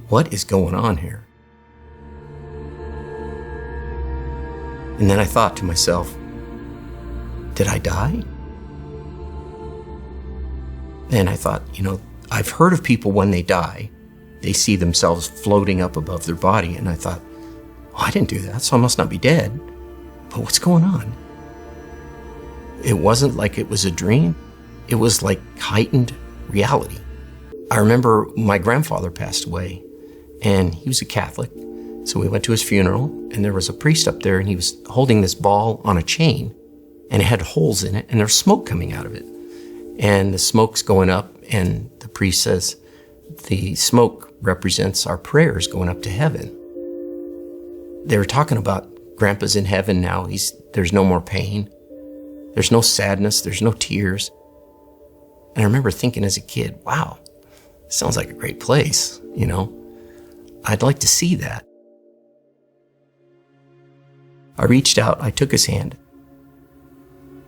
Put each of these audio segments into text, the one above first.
what is going on here? And then I thought to myself, did I die? And I thought, I've heard of people when they die, they see themselves floating up above their body. And I thought, I didn't do that, so I must not be dead. But what's going on? It wasn't like it was a dream. It was like heightened reality. I remember my grandfather passed away, and he was a Catholic. So we went to his funeral, and there was a priest up there, and he was holding this ball on a chain, and it had holes in it, and there's smoke coming out of it. And the smoke's going up, and the priest says, the smoke represents our prayers going up to heaven. They were talking about Grandpa's in heaven now. There's no more pain. There's no sadness. There's no tears. And I remember thinking as a kid, wow, sounds like a great place, I'd like to see that. I reached out, I took his hand.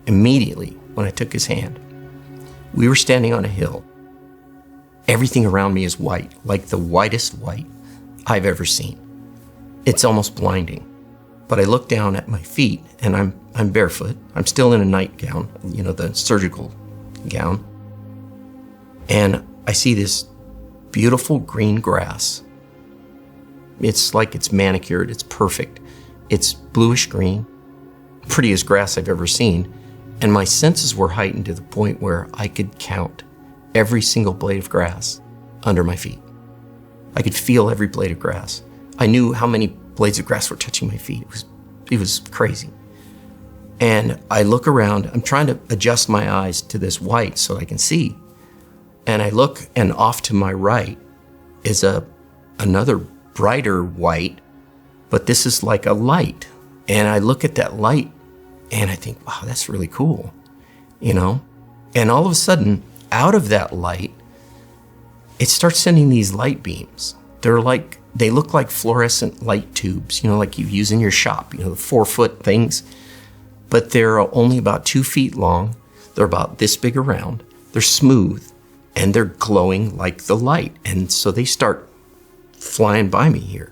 Immediately, when I took his hand, we were standing on a hill. Everything around me is white, like the whitest white I've ever seen. It's almost blinding. But I look down at my feet, and I'm barefoot. I'm still in a nightgown, the surgical gown. And I see this beautiful green grass. It's like it's manicured, it's perfect. It's bluish green, prettiest grass I've ever seen. And my senses were heightened to the point where I could count every single blade of grass under my feet. I could feel every blade of grass. I knew how many blades of grass were touching my feet. It was crazy. And I look around, I'm trying to adjust my eyes to this white so I can see. And I look, and off to my right is another brighter white, but this is like a light. And I look at that light and I think, wow, that's really cool, And all of a sudden, out of that light, it starts sending these light beams. They look like fluorescent light tubes, like you use in your shop, the 4-foot things. But they're only about 2 feet long. They're about this big around. They're smooth, and they're glowing like the light. And so they start flying by me here.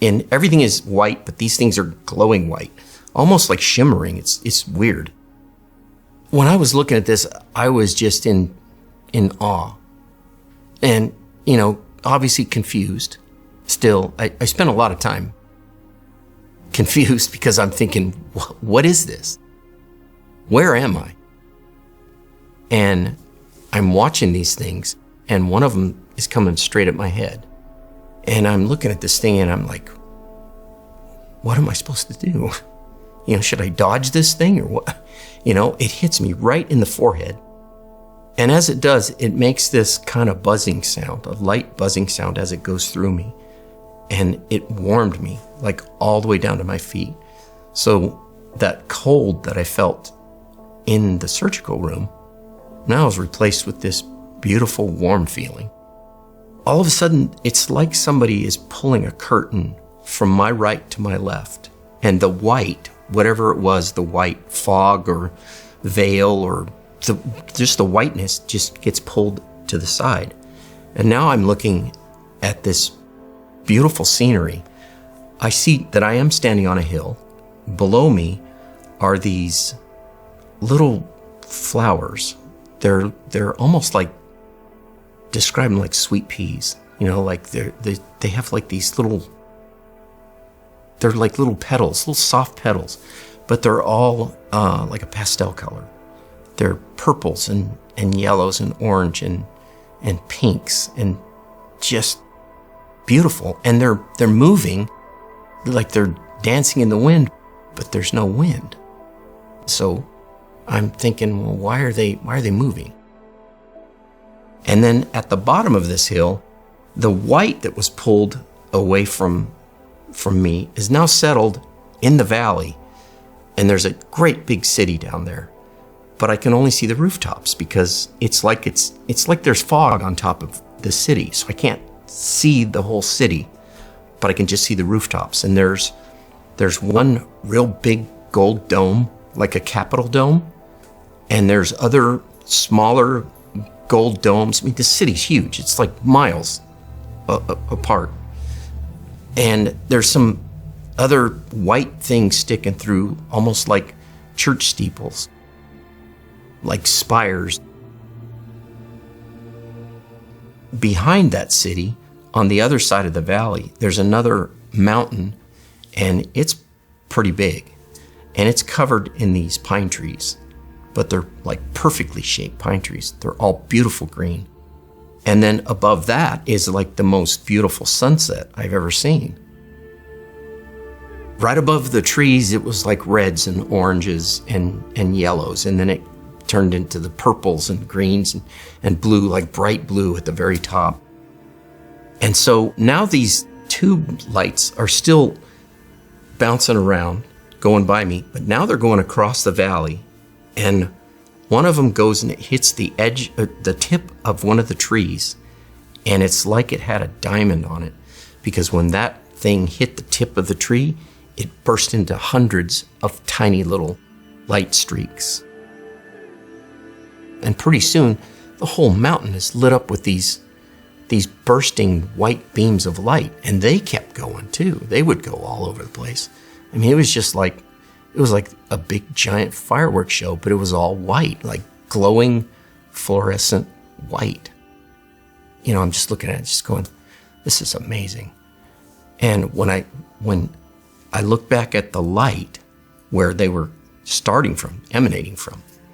And everything is white, but these things are glowing white, almost like shimmering. It's weird. When I was looking at this, I was just in awe. And, obviously confused. Still, I spent a lot of time confused because I'm thinking, what is this? Where am I? And I'm watching these things, and one of them is coming straight at my head. And I'm looking at this thing, and I'm like, what am I supposed to do? Should I dodge this thing or what? It hits me right in the forehead. And as it does, it makes this kind of buzzing sound, a light buzzing sound as it goes through me. And it warmed me, like all the way down to my feet. So that cold that I felt in the surgical room now is replaced with this beautiful, warm feeling. All of a sudden, it's like somebody is pulling a curtain from my right to my left. And the white, whatever it was, the white fog or veil or just the whiteness just gets pulled to the side. And now I'm looking at this beautiful scenery. I see that I am standing on a hill. Below me are these little flowers. They're almost like, describe them like sweet peas. Like they have like these little, they're like little petals, little soft petals, but they're all like a pastel color. They're purples and yellows and orange and pinks and just beautiful. And they're moving like they're dancing in the wind, but there's no wind. So I'm thinking, well, why are they moving? And then at the bottom of this hill, the white that was pulled away from me is now settled in the valley. And there's a great big city down there. But I can only see the rooftops because it's like there's fog on top of the city. So I can't see the whole city, but I can just see the rooftops. And there's one real big gold dome, like a Capitol dome. And there's other smaller gold domes. I mean, the city's huge. It's like miles apart. And there's some other white things sticking through, almost like church steeples, like spires. Behind that city, on the other side of the valley, there's another mountain, and it's pretty big. And it's covered in these pine trees, but they're like perfectly shaped pine trees. They're all beautiful green. And then above that is like the most beautiful sunset I've ever seen. Right above the trees, it was like reds and oranges and yellows. And then it turned into the purples and greens and blue, like bright blue at the very top. And so now these tube lights are still bouncing around, going by me, but now they're going across the valley, and one of them goes and it hits the edge, the tip of one of the trees, and it's like it had a diamond on it, because when that thing hit the tip of the tree, it burst into hundreds of tiny little light streaks. And pretty soon, the whole mountain is lit up with these bursting white beams of light, and they kept going too. They would go all over the place. I mean, it was like a big giant fireworks show, but it was all white, like glowing fluorescent white. You know, I'm just looking at it, just going, this is amazing. And when I look back at the light where they were starting from, emanating from,